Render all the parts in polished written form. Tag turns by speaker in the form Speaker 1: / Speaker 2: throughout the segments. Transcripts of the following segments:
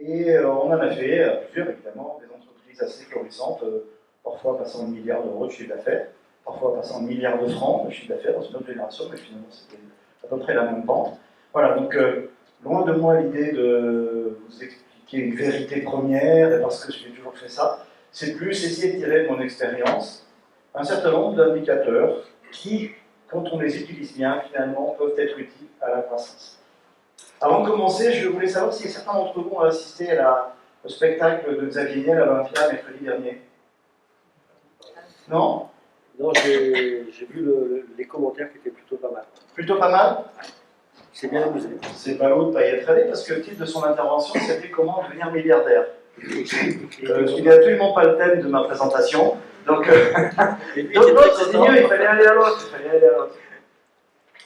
Speaker 1: Et on en a fait plusieurs, évidemment, des entreprises assez florissantes, parfois passant 1 milliard d'euros de chiffre d'affaires, parfois passant 1 milliard de francs de chiffre d'affaires dans une autre génération, mais finalement c'était à peu près la même pente. Voilà, donc loin de moi l'idée de vous expliquer une vérité première, et parce que j'ai toujours fait ça, c'est plus essayer de tirer de mon expérience un certain nombre d'indicateurs qui, quand on les utilise bien, finalement, peuvent être utiles à la croissance. Avant de commencer, je voulais savoir si certains d'entre vous ont assisté au spectacle de Xavier Niel à l'Olympia mercredi dernier. Non?
Speaker 2: Non, j'ai vu les commentaires qui étaient plutôt pas mal.
Speaker 1: Plutôt pas mal?
Speaker 2: C'est bien amusé.
Speaker 1: C'est pas l'autre, pas y être allé, parce que le titre de son intervention, c'était Comment devenir milliardaire. Ce qui n'est absolument pas le thème de ma présentation. Donc, l'autre, c'était mieux, il fallait aller à l'autre.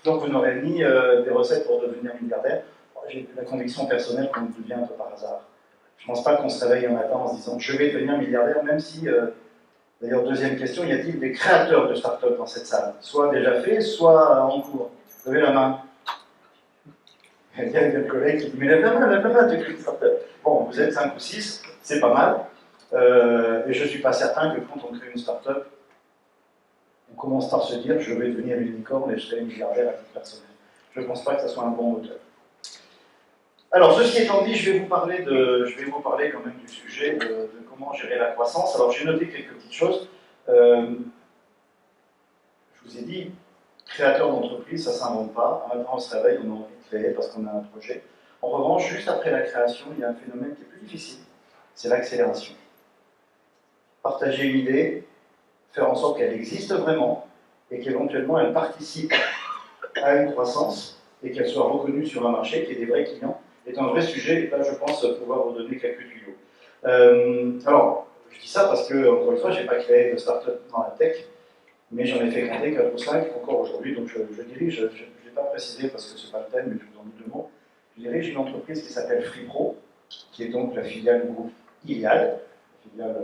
Speaker 1: Donc, vous n'aurez ni des recettes pour devenir milliardaire. J'ai la conviction personnelle qu'on le devient un peu par hasard. Je ne pense pas qu'on se réveille un matin en se disant je vais devenir milliardaire, même si, d'ailleurs, deuxième question, y a-t-il des créateurs de start-up dans cette salle? Soit déjà fait, soit en cours. Levez la main. Il y a un collègue qui dit mais lève la main, tu crées une start-up. Bon, vous êtes 5 ou 6, c'est pas mal. Et je ne suis pas certain que quand on crée une start-up, on commence par se dire je vais devenir une licorne et je serai milliardaire à titre personnel. Je ne pense pas que ce soit un bon moteur. Alors, ceci étant dit, je vais vous parler quand même du sujet de comment gérer la croissance. Alors, j'ai noté quelques petites choses. Je vous ai dit, créateur d'entreprise, ça ne s'invente pas. Un matin, on se réveille, on a envie de créer parce qu'on a un projet. En revanche, juste après la création, il y a un phénomène qui est plus difficile, c'est l'accélération. Partager une idée, faire en sorte qu'elle existe vraiment et qu'éventuellement elle participe à une croissance et qu'elle soit reconnue sur un marché, qu'il y ait des vrais clients, est un vrai sujet, et là je pense pouvoir vous donner quelques tuyaux. Alors, je dis ça parce que, encore une fois, je n'ai pas créé de start-up dans la tech, mais j'en ai fait compter 4 ou 5 encore aujourd'hui, donc je dirige, je ne l'ai pas précisé parce que ce n'est pas le thème, mais je vous en dis 2 mots, je dirige une entreprise qui s'appelle FreePro, qui est donc la filiale du groupe Iliad, filiale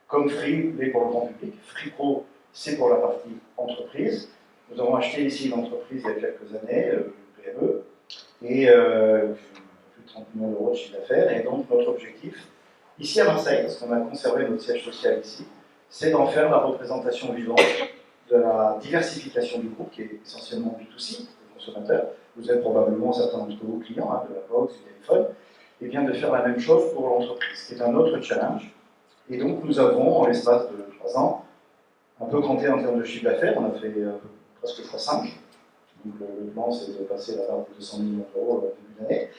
Speaker 1: comme Free, mais pour le grand public. FreePro, c'est pour la partie entreprise. Nous avons acheté ici une entreprise il y a quelques années, une PME, et plus de 30 millions d'euros de chiffre d'affaires. Et donc, notre objectif, ici à Marseille, parce qu'on a conservé notre siège social ici, c'est d'en faire la représentation vivante de la diversification du groupe, qui est essentiellement B2C, le consommateur. Vous êtes probablement certains d'entre vos clients, de la box, du téléphone, et bien de faire la même chose pour l'entreprise. C'est un autre challenge. Et donc, nous avons, en l'espace de 3 ans, un peu compté en termes de chiffre d'affaires, on a fait presque x5. Donc, le plan, c'est de passer la barre de 200 millions d'euros au début d'année.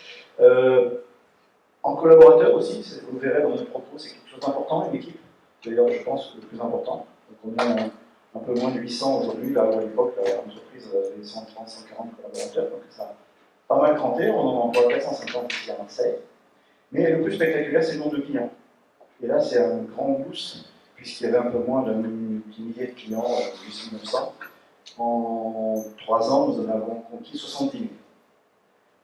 Speaker 1: En collaborateur aussi, vous le verrez dans mon propos, c'est quelque chose d'important, une équipe. D'ailleurs, je pense le plus important. Donc, on est un peu moins de 800 aujourd'hui, là où à l'époque, l'entreprise avait 130, 140 collaborateurs. Donc, ça a pas mal cranté. On en emploie 450 ici à Marseille. Mais le plus spectaculaire, c'est le nombre de clients. Et là, c'est un grand boost, puisqu'il y avait un peu moins d'un millier de clients, 800 900. En 3 ans, nous en avons conquis 70 000.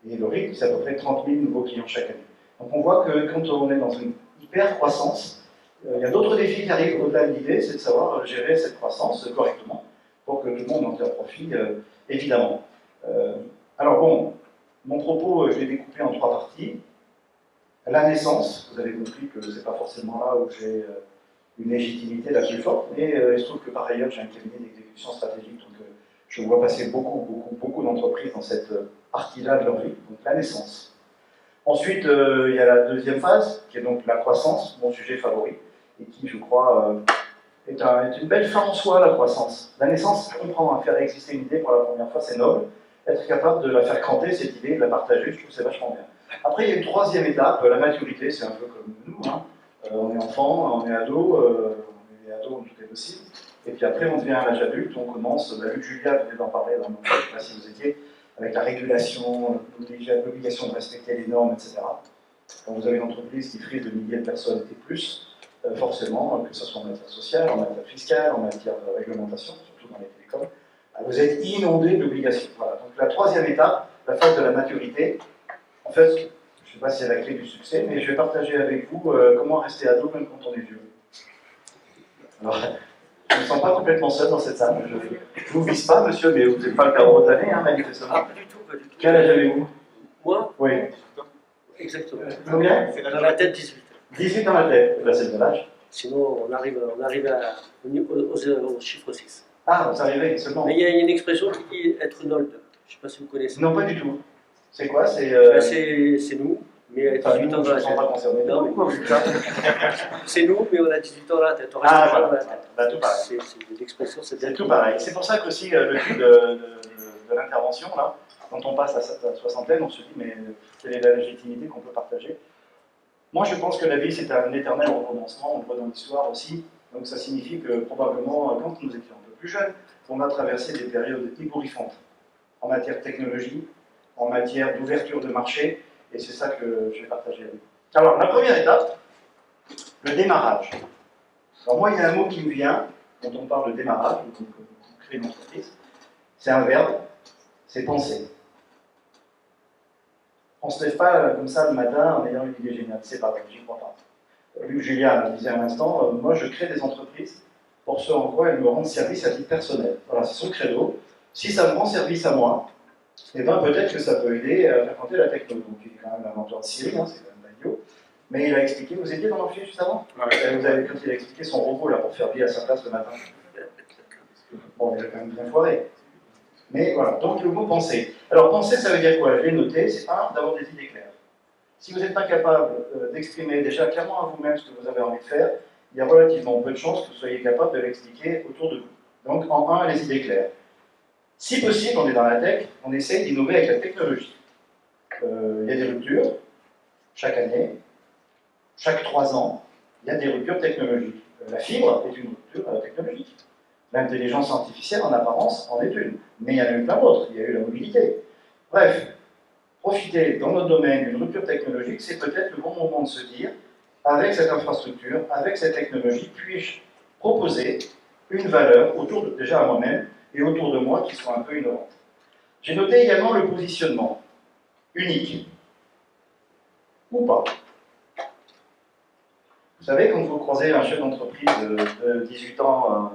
Speaker 1: Et le rythme, c'est à peu près 30 000 nouveaux clients chaque année. Donc on voit que quand on est dans une hyper croissance, il y a d'autres défis qui arrivent au-delà de l'idée, c'est de savoir gérer cette croissance correctement pour que tout le monde en tire profit, évidemment. Alors bon, mon propos, je l'ai découpé en 3 parties. La naissance, vous avez compris que ce n'est pas forcément là où j'ai une légitimité la plus forte, mais il se trouve que par ailleurs j'ai un cabinet d'exécution stratégique, donc je vois passer beaucoup d'entreprises dans cette partie-là de leur vie, donc la naissance. Ensuite, il y a la deuxième phase, qui est donc la croissance, mon sujet favori, et qui, je crois, est une belle fin en soi, la croissance. La naissance, je comprends, faire exister une idée pour la première fois, c'est noble. Être capable de la faire cranter, cette idée, de la partager, je trouve que c'est vachement bien. Après, il y a une troisième étape, la maturité, c'est un peu comme nous. Hein. On est enfant, on est ado, tout est possible. Et puis après, on devient à l'âge adulte, on commence, Luc Julia venait d'en parler, dans je ne sais pas si vous étiez, avec la régulation, l'obligation de respecter les normes, etc. Quand vous avez une entreprise qui frise de milliers de personnes et plus, forcément, que ce soit en matière sociale, en matière fiscale, en matière de réglementation, surtout dans les télécoms, vous êtes inondé d'obligations. Voilà. Donc la troisième étape, la phase de la maturité, en fait, je ne sais pas si c'est la clé du succès, mais je vais partager avec vous comment rester ado même quand on est vieux. Alors, je ne me sens pas complètement seul dans cette salle. Je ne vous vise pas, monsieur, mais vous n'êtes pas le père Bretanet, hein, manifestement.
Speaker 2: Ah, pas du tout, pas du tout.
Speaker 1: Quel âge avez-vous?
Speaker 2: Moi?
Speaker 1: Oui.
Speaker 2: Exactement.
Speaker 1: Combien?
Speaker 2: Dans la tête, 18.
Speaker 1: 18 dans la tête. Là, c'est le bon âge.
Speaker 2: Sinon, on arrive au chiffre 6.
Speaker 1: Ah, vous arrivez seulement.
Speaker 2: Mais il y a une expression qui dit être nold. Je ne sais pas si vous connaissez.
Speaker 1: Non, pas du tout. C'est quoi? C'est
Speaker 2: C'est nous, mais à
Speaker 1: enfin,
Speaker 2: 18 ans
Speaker 1: nous,
Speaker 2: dans
Speaker 1: je
Speaker 2: la
Speaker 1: ne sens
Speaker 2: tête.
Speaker 1: pas concerné.
Speaker 2: Non, mais
Speaker 1: pourquoi vous dites ça?
Speaker 2: c'est nous, mais on a 18 ans dans la tête. On reste
Speaker 1: Ah,
Speaker 2: jeune
Speaker 1: voilà.
Speaker 2: dans la tête.
Speaker 1: Bah, tout pareil.
Speaker 2: C'est l'expression,
Speaker 1: C'est tout pareil. C'est pour ça qu'aussi, le but de l'intervention, là, quand on passe à la soixantaine, on se dit, mais quelle est la légitimité qu'on peut partager? Moi, je pense que la vie, c'est un éternel recommencement, on le voit dans l'histoire aussi. Donc ça signifie que probablement, quand nous étions un peu plus jeunes, on a traversé des périodes ébouriffantes en matière de technologie, en matière d'ouverture de marché, et c'est ça que je vais partager avec vous. Alors, la première étape, le démarrage. Alors moi, il y a un mot qui me vient, quand on parle de démarrage, donc on crée une entreprise, c'est un verbe, c'est penser. On ne se lève pas comme ça le matin en ayant une idée géniale, c'est pas vrai, j'y crois pas. Vu que Julia disait à l'instant, moi je crée des entreprises pour ce en quoi elles me rendent service à titre personnel. Voilà, c'est son credo. Si ça me rend service à moi, eh ben, peut-être que ça peut aider à faire compter la techno. Donc il est quand même l'inventeur de Siri, hein, c'est quand même idiot. Mais il a expliqué, vous étiez dans l'enfilé juste avant? Ouais. Vous avez quand il a expliqué son robot là, pour faire vie à sa place le matin. Bon, il a quand même bien foiré. Mais voilà, donc le mot penser. Alors penser, ça veut dire quoi? Je l'ai noté, c'est un, d'avoir des idées claires. Si vous n'êtes pas capable d'exprimer déjà clairement à vous-même ce que vous avez envie de faire, il y a relativement peu de chances que vous soyez capable de l'expliquer autour de vous. Donc en un, les idées claires. Si possible, on est dans la tech, on essaye d'innover avec la technologie. Il y a des ruptures, chaque année, chaque 3 ans, il y a des ruptures technologiques. La fibre est une rupture technologique. L'intelligence artificielle, en apparence, en est une. Mais il y en a eu plein d'autres. Il y a eu la mobilité. Bref, profiter dans notre domaine d'une rupture technologique, c'est peut-être le bon moment de se dire, avec cette infrastructure, avec cette technologie, puis-je proposer une valeur autour de, déjà à moi-même et autour de moi qui soit un peu innovante. J'ai noté également le positionnement. Unique. Ou pas. Vous savez, quand vous croisez un chef d'entreprise de 18 ans,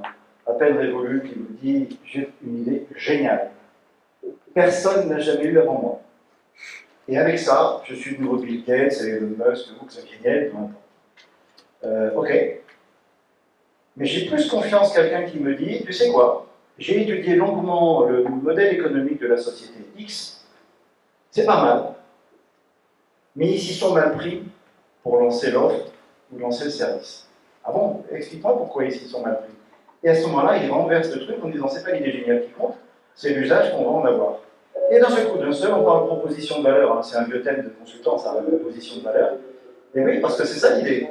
Speaker 1: à peine révolu, qui vous dit « j'ai une idée géniale ». Personne n'a jamais eu avant moi. Et avec ça, je suis le nouveau Bill Gates, c'est Elon Musk, vous, Xavier Niel, peu importe. Ok. Mais j'ai plus confiance quelqu'un qui me dit, tu sais quoi, j'ai étudié longuement le modèle économique de la société X, c'est pas mal, mais ils s'y sont mal pris pour lancer l'offre ou lancer le service. Ah bon, explique-moi pourquoi ils s'y sont mal pris. Et à ce moment-là, ils renversent le truc en disant, c'est pas l'idée géniale qui compte, c'est l'usage qu'on va en avoir. Et d'un seul coup, d'un seul, on parle de proposition de valeur, hein, c'est un vieux thème de consultant, ça, la proposition de valeur. Et oui, parce que c'est ça l'idée.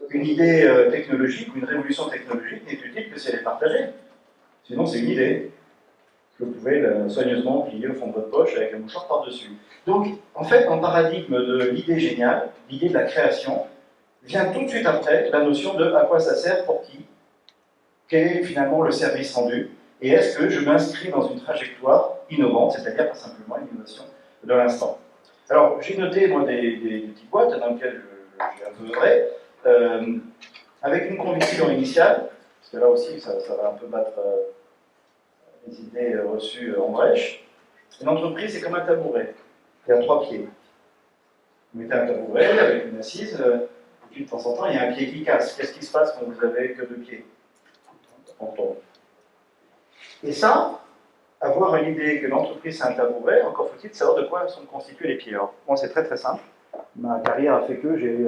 Speaker 1: Une idée technologique ou une révolution technologique n'est utile que si elle est partagée. Sinon, c'est une idée que vous pouvez soigneusement plier au fond de votre poche avec un mouchoir par-dessus. Donc, en fait, en paradigme de l'idée géniale, l'idée de la création, vient tout de suite après la notion de à quoi ça sert, pour qui, quel est finalement le service rendu, et est-ce que je m'inscris dans une trajectoire innovante, c'est-à-dire pas simplement une innovation de l'instant. Alors, j'ai noté, moi, des petites boîtes dans lesquelles j'ai un peu œuvré, avec une conviction initiale, parce que là aussi, ça va un peu battre les idées reçues en brèche. Une entreprise, c'est comme un tabouret. Il y a 3 pieds. Vous mettez un tabouret avec une assise, et puis de temps en temps, il y a un pied qui casse. Qu'est-ce qui se passe quand vous avez que 2 pieds? On tombe. Et ça, avoir une idée que l'entreprise c'est un tabouret, encore faut-il savoir de quoi sont constitués les pieds. Alors, moi, c'est très très simple. Ma carrière a fait que j'ai eu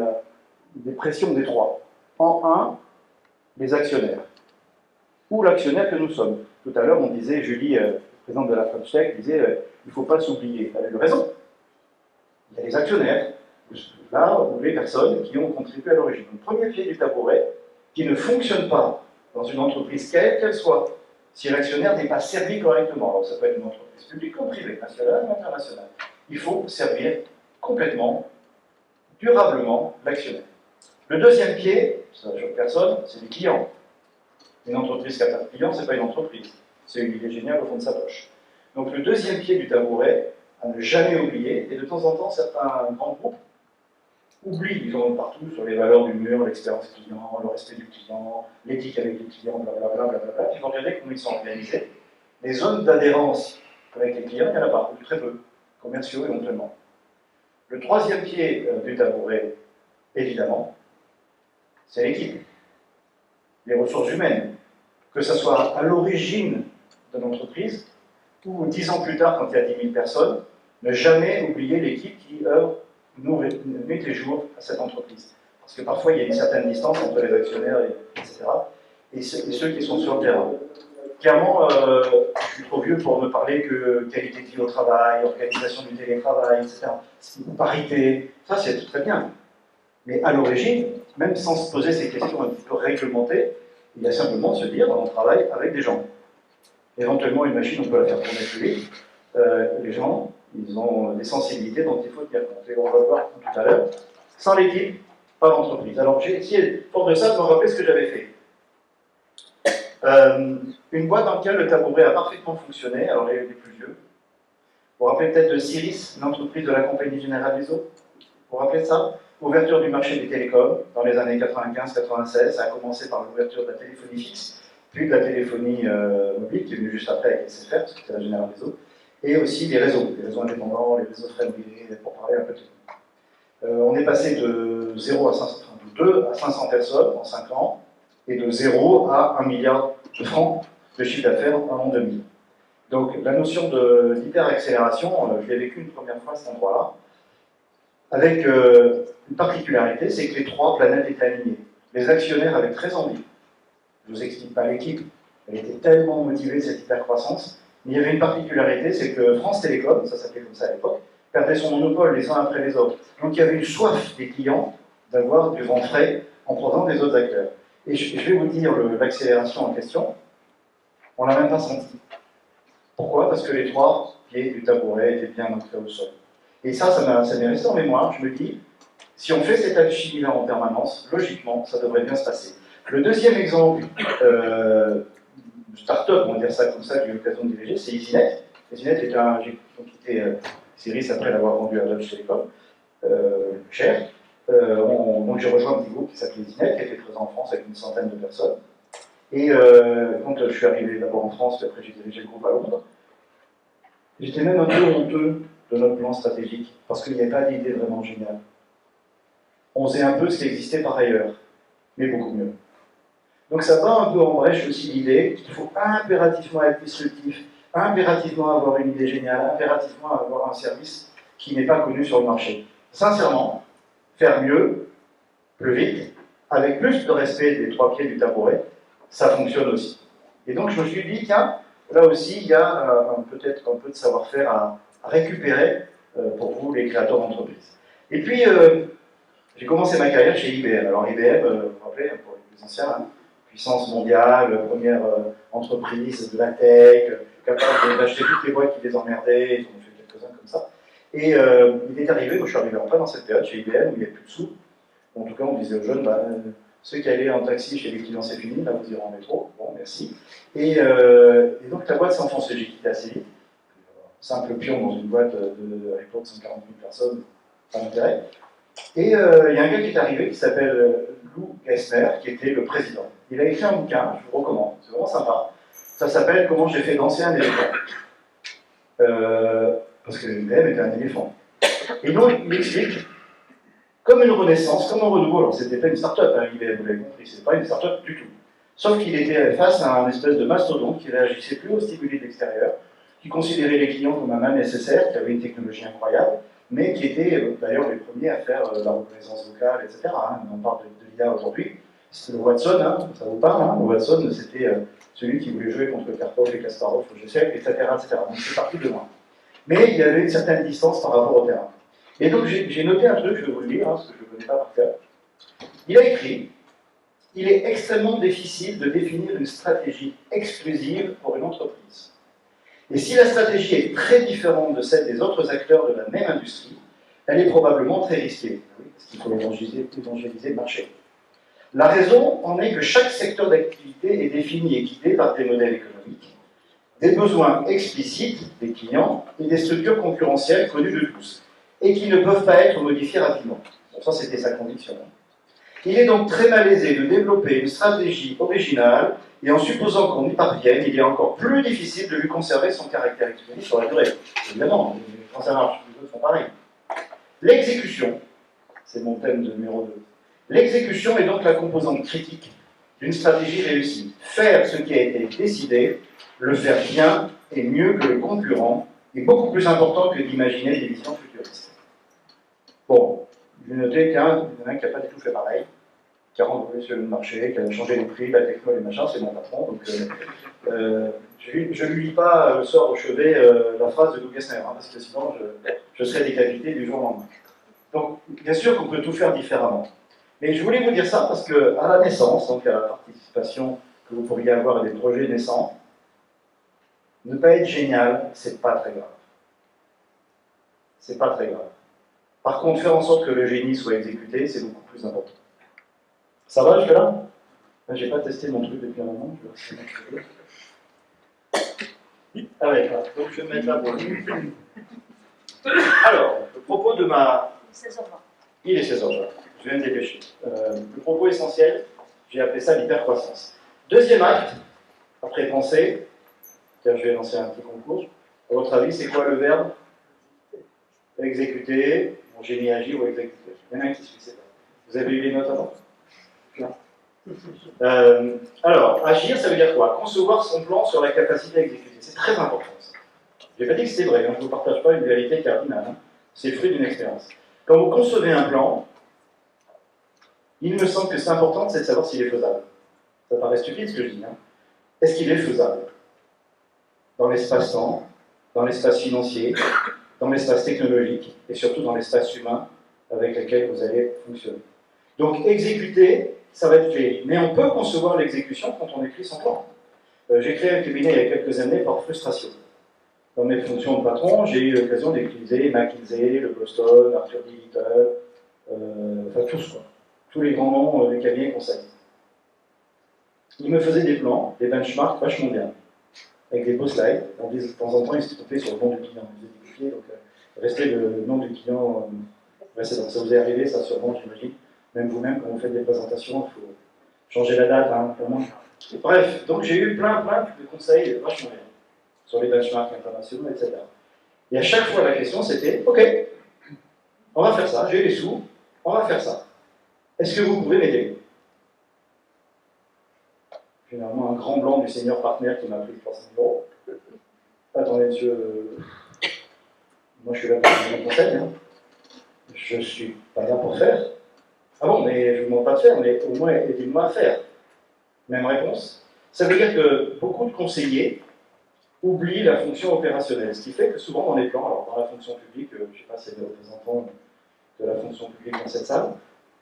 Speaker 1: des pressions des 3. En un, les actionnaires. Ou l'actionnaire que nous sommes. Tout à l'heure, on disait, Julie, présidente de la French Tech, disait il ne faut pas s'oublier. Elle a eu raison. Il y a les actionnaires, là où les personnes qui ont contribué à l'origine. Le premier pied du tabouret, qui ne fonctionne pas dans une entreprise quelle qu'elle soit, si l'actionnaire n'est pas servi correctement. Alors ça peut être une entreprise publique ou privée, nationale ou internationale. Il faut servir complètement, durablement l'actionnaire. Le deuxième pied, ça ne choque personne, c'est les clients. Une entreprise qui n'a pas de clients, ce n'est pas une entreprise. C'est une idée géniale au fond de sa poche. Donc le deuxième pied du tabouret, à ne jamais oublier, et de temps en temps, certains grands groupes oublient, ils en ont partout sur les valeurs du mur, l'expérience client, le respect du client, l'éthique avec les clients, blablabla, blablabla. Puis vous regardez comment ils sont organisés. Les zones d'adhérence avec les clients, il n'y en a pas, ou très peu, commerciaux éventuellement. Le troisième pied du tabouret, évidemment, c'est l'équipe, les ressources humaines. Que ce soit à l'origine de l'entreprise ou 10 ans plus tard, quand il y a 10 000 personnes, ne jamais oublier l'équipe qui œuvre nuit et jour à cette entreprise. Parce que parfois, il y a une certaine distance entre les actionnaires, etc., et ceux qui sont sur le terrain. Clairement, je suis trop vieux pour ne parler que qualité de vie au travail, organisation du télétravail, etc., parité, ça c'est très bien. Mais à l'origine, même sans se poser ces questions un petit peu réglementées, il y a simplement de se dire, on travaille avec des gens. Éventuellement, une machine, on peut la faire tourner plus vite. Les gens, ils ont des sensibilités dont il faut tenir compte. Et on va le voir tout à l'heure. Sans l'équipe, pas d'entreprise. Alors j'ai essayé, pour de ça, de me rappeler ce que j'avais fait. Une boîte dans laquelle le tabouret a parfaitement fonctionné, alors les plus vieux. Vous vous rappelez peut-être de Ciris, l'entreprise de la Compagnie Générale des Eaux? Vous vous rappelez de ça? Ouverture du marché des télécoms dans les années 95-96, ça a commencé par l'ouverture de la téléphonie fixe, puis de la téléphonie mobile, qui est venue juste après avec SFR, parce que c'était la Générale des Eaux, et aussi les réseaux indépendants, les réseaux frais mobilisés, pour parler un peu de tout. On est passé de 0 à 500, de 2 à 500 personnes en 5 ans, et de 0 à 1 milliard de francs de chiffre d'affaires en l'an 2000. Donc la notion d'hyper-accélération, je l'ai vécu une première fois à cet endroit-là, avec une particularité, c'est que les trois planètes étaient alignées. Les actionnaires avaient très envie. Je ne vous explique pas l'équipe, elle était tellement motivée de cette hyper-croissance, mais il y avait une particularité, c'est que France Télécom, ça s'appelait comme ça à l'époque, perdait son monopole les uns après les autres. Donc il y avait une soif des clients d'avoir du vent frais en provenant des autres acteurs. Et je vais vous dire l'accélération en question, on ne l'a même pas senti. Pourquoi? Parce que les trois pieds du tabouret étaient bien ancrés au sol. Et ça m'est resté en mémoire. Je me dis, si on fait cette alchimie-là en permanence, logiquement, ça devrait bien se passer. Le deuxième exemple, start-up, on va dire ça comme ça, que j'ai eu l'occasion de diriger, c'est EasyNet. EasyNet est j'ai quitté Ciris après l'avoir vendu à Deutsche Telekom, cher. Donc j'ai rejoint un petit groupe qui s'appelait EasyNet, qui était présent en France avec une centaine de personnes. Et quand je suis arrivé d'abord en France, puis après j'ai dirigé le groupe à Londres, j'étais même un peu honteux de notre plan stratégique, parce qu'il n'y avait pas d'idée vraiment géniale. On faisait un peu ce qui existait par ailleurs, mais beaucoup mieux. Donc ça va un peu en brèche aussi l'idée qu'il faut impérativement être disruptif, impérativement avoir une idée géniale, impérativement avoir un service qui n'est pas connu sur le marché. Sincèrement, faire mieux, plus vite, avec plus de respect des trois pieds du tabouret, ça fonctionne aussi. Et donc je me suis dit, tiens, là aussi il y a peut-être un peu de savoir-faire à récupérer pour vous, les créateurs d'entreprises. Et puis, j'ai commencé ma carrière chez IBM. Alors IBM, vous vous rappelez, pour les plus anciens, hein, puissance mondiale, première entreprise de la tech, capable d'acheter toutes les boîtes qui les emmerdaient, ils en ont fait quelques-uns comme ça. Et il est arrivé, moi je suis arrivé en plein dans cette période chez IBM où il n'y avait plus de sous. En tout cas, on disait aux jeunes, ceux qui allaient en taxi chez les clients, c'est fini, là vous irez en métro, bon, merci. Et donc la boîte s'est enfoncée, j'ai quitté assez vite. Simple pion dans une boîte à l'époque 140 000 personnes, pas d'intérêt. Et il y a un gars qui est arrivé qui s'appelle Lou Gessner, qui était le président. Il a écrit un bouquin, je vous recommande, c'est vraiment sympa. Ça s'appelle Comment j'ai fait danser un éléphant. Parce que l'IBM était un éléphant. Et donc il explique, comme une renaissance, comme un renouveau. Alors c'était pas une start-up, hein, IBM, vous l'avez compris, c'est pas une start-up du tout. Sauf qu'il était face à un espèce de mastodonte qui réagissait plus aux stimuli de l'extérieur, qui considérait les clients comme un man nécessaire, qui avait une technologie incroyable, mais qui étaient d'ailleurs les premiers à faire la reconnaissance vocale, etc. Hein. On parle de l'IA aujourd'hui. C'était le Watson, hein, ça vous parle, hein. Le Watson, c'était celui qui voulait jouer contre Karpov et Kasparov, je sais, etc., etc. Donc c'est parti de loin. Mais il y avait une certaine distance par rapport au terrain. Et donc j'ai noté un truc, je vais vous le dire, hein, parce que je ne le connais pas par cœur. Il a écrit, il est extrêmement difficile de définir une stratégie exclusive pour une entreprise. Et si la stratégie est très différente de celle des autres acteurs de la même industrie, elle est probablement très risquée, parce qu'il faut évangéliser le marché. La raison en est que chaque secteur d'activité est défini et guidé par des modèles économiques, des besoins explicites des clients et des structures concurrentielles connues de tous, et qui ne peuvent pas être modifiées rapidement. Bon, ça, c'était sa conviction. Il est donc très malaisé de développer une stratégie originale, et en supposant qu'on y parvienne, il est encore plus difficile de lui conserver son caractère exclusif sur la durée. Évidemment, quand ça marche, les autres font pareil. L'exécution, c'est mon thème de numéro 2. L'exécution est donc la composante critique d'une stratégie réussie. Faire ce qui a été décidé, le faire bien et mieux que le concurrent, est beaucoup plus important que d'imaginer des visions futuristes. Bon, j'ai noté qu'il y en a un qui n'a pas du tout fait pareil, qui a renouvelé sur le marché, qui a changé les prix, la techno, les machins, c'est mon patron. Donc, je ne lui lis pas le soir au chevet la phrase de Doug Gessner, hein, parce que sinon je serais décapité du jour au lendemain. Donc, bien sûr qu'on peut tout faire différemment. Mais je voulais vous dire ça parce qu'à la naissance, donc à la participation que vous pourriez avoir à des projets naissants, ne pas être génial, c'est pas très grave. C'est pas très grave. Par contre, faire en sorte que le génie soit exécuté, c'est beaucoup plus important. Ça va jusque-là? J'ai pas testé mon truc depuis un moment. Ah ouais, voilà. Donc je vais me mettre là pour le... Alors, le propos de ma... Il est 16h20. Je vais me dépêcher. Le propos essentiel, j'ai appelé ça l'hypercroissance. Deuxième acte, après penser, car je vais lancer un petit concours. À votre avis, c'est quoi le verbe? Exécuter, mon génie agir ou exécuter. Il y en a un qui ne sait pas. Vous avez eu les notes avant? Non. Alors, agir, ça veut dire quoi? Concevoir son plan sur la capacité à exécuter. C'est très important, ça. Je n'ai pas dit que c'était vrai, hein. Je ne vous partage pas une vérité cardinale. Hein. C'est le fruit d'une expérience. Quand vous concevez un plan, il me semble que c'est important, c'est de savoir s'il est faisable. Ça paraît stupide ce que je dis. Hein. Est-ce qu'il est faisable? Dans l'espace-temps, dans l'espace financier, dans l'espace technologique et surtout dans l'espace humain avec lequel vous allez fonctionner. Donc exécuter, ça va être clé. Mais on peut concevoir l'exécution quand on écrit son plan. J'ai créé un cabinet il y a quelques années par frustration. Dans mes fonctions de patron, j'ai eu l'occasion d'utiliser McKinsey, le Boston, Arthur D. Little, enfin tous quoi. Tous les grands noms du cabinet conseil. Ils me faisaient des plans, des benchmarks vachement bien, avec des beaux slides. De temps en temps, ils se trompaient sur le nom du client. Ils étaient copiés, donc restez le nom du client. Ça vous est arrivé, ça sûrement, j'imagine. Même vous-même, quand vous faites des présentations, il faut changer la date, hein, vraiment. Bref, donc j'ai eu plein de conseils vachement bien sur les benchmarks internationaux, etc. Et à chaque fois, la question c'était, ok, on va faire ça, j'ai les sous, on va faire ça. Est-ce que vous pouvez m'aider? Finalement, un grand blanc du senior partner qui m'a pris 300 €. Attendez, monsieur, moi je suis là pour donner des conseils. Hein. Je ne suis pas là pour faire. Ah bon, mais je ne vous demande pas de faire, mais au moins aidez-moi à faire. Même réponse. Ça veut dire que beaucoup de conseillers oublient la fonction opérationnelle, ce qui fait que souvent dans les plans, alors dans la fonction publique, je ne sais pas s'il y a des représentants de la fonction publique dans cette salle,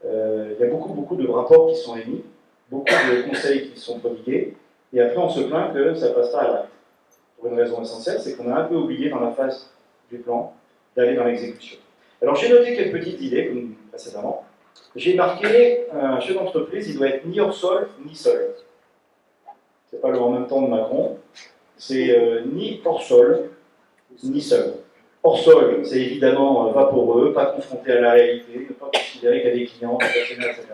Speaker 1: il y a beaucoup de rapports qui sont émis, beaucoup de conseils qui sont prodigués, et après on se plaint que ça ne passe pas à l'acte. Pour une raison essentielle, c'est qu'on a un peu oublié dans la phase du plan d'aller dans l'exécution. Alors j'ai noté quelques petites idées, comme précédemment. J'ai marqué un chef d'entreprise, il doit être ni hors sol, ni seul. C'est pas le en même temps de Macron, c'est ni hors sol, ni seul. Hors sol, c'est évidemment vaporeux, pas confronté à la réalité, ne pas considérer qu'il y a des clients, des personnels, etc.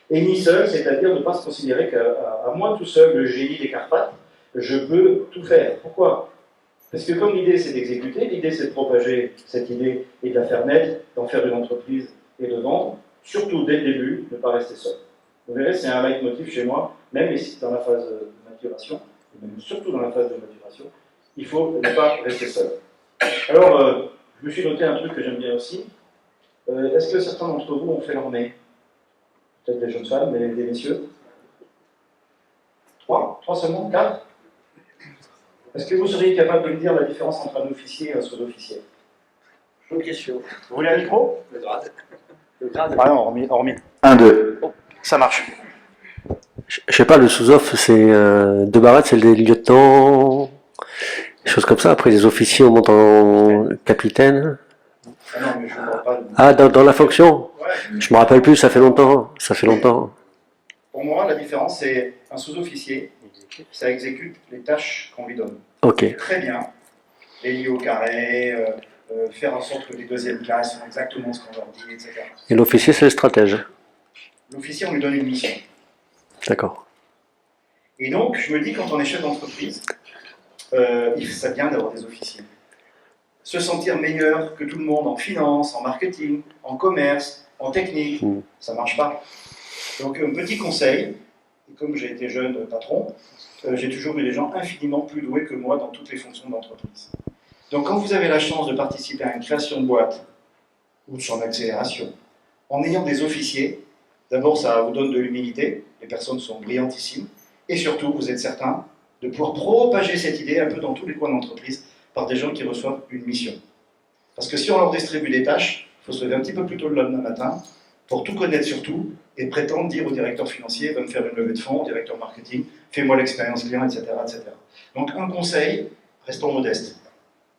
Speaker 1: Et ni seul, c'est-à-dire ne pas se considérer qu'à moi tout seul, le génie des Carpates, je peux tout faire. Pourquoi? Parce que comme l'idée c'est d'exécuter, l'idée c'est de propager cette idée et de la faire naître, d'en faire une entreprise et de vendre, surtout dès le début, ne pas rester seul. Vous verrez, c'est un leitmotiv chez moi, même dans la phase de maturation, et même surtout dans la phase de maturation, il faut ne pas rester seul. Alors, je me suis noté un truc que j'aime bien aussi. Est-ce que certains d'entre vous ont fait l'armée? Peut-être des jeunes femmes, mais des messieurs? 3 seulement? 4? Est-ce que vous seriez capable de me dire la différence entre un officier et un sous-officier?
Speaker 2: Bonne question.
Speaker 1: Vous voulez un micro?
Speaker 2: Le grade. Le grade.
Speaker 1: Ah non, hormis. 1, 2. Oh, ça marche.
Speaker 3: Je sais pas, le sous-off, c'est deux barrettes, c'est des lieutenants, des choses comme ça. Après, les officiers, on monte en capitaine.
Speaker 1: Ah non, mais je ne parle pas de...
Speaker 3: Ah, dans la fonction?
Speaker 1: Ouais.
Speaker 3: Je me rappelle plus, ça fait longtemps. Ça fait longtemps.
Speaker 1: Pour moi, la différence, c'est un sous-officier, ça exécute les tâches qu'on lui donne.
Speaker 3: Ok.
Speaker 1: Très bien. Les lier au carré, faire en sorte que les deuxièmes classes font exactement ce qu'on leur dit, etc.
Speaker 3: Et l'officier, c'est le stratège.
Speaker 1: L'officier, on lui donne une mission.
Speaker 3: D'accord.
Speaker 1: Et donc, je me dis, quand on est chef d'entreprise, c'est bien d'avoir des officiers. se sentir meilleur que tout le monde en finance, en marketing, en commerce, en technique. Ça ne marche pas. Donc un petit conseil, et comme j'ai été jeune patron, j'ai toujours eu des gens infiniment plus doués que moi dans toutes les fonctions d'entreprise. Donc quand vous avez la chance de participer à une création de boîte ou de son accélération, en ayant des officiers, d'abord ça vous donne de l'humilité, les personnes sont brillantissimes, et surtout vous êtes certain de pouvoir propager cette idée un peu dans tous les coins d'entreprise par des gens qui reçoivent une mission. Parce que si on leur distribue des tâches, il faut se lever un petit peu plus tôt le lendemain matin pour tout connaître sur tout et prétendre dire au directeur financier, va me faire une levée de fonds, au directeur marketing, fais-moi l'expérience client, etc., etc. Donc un conseil, restons modestes.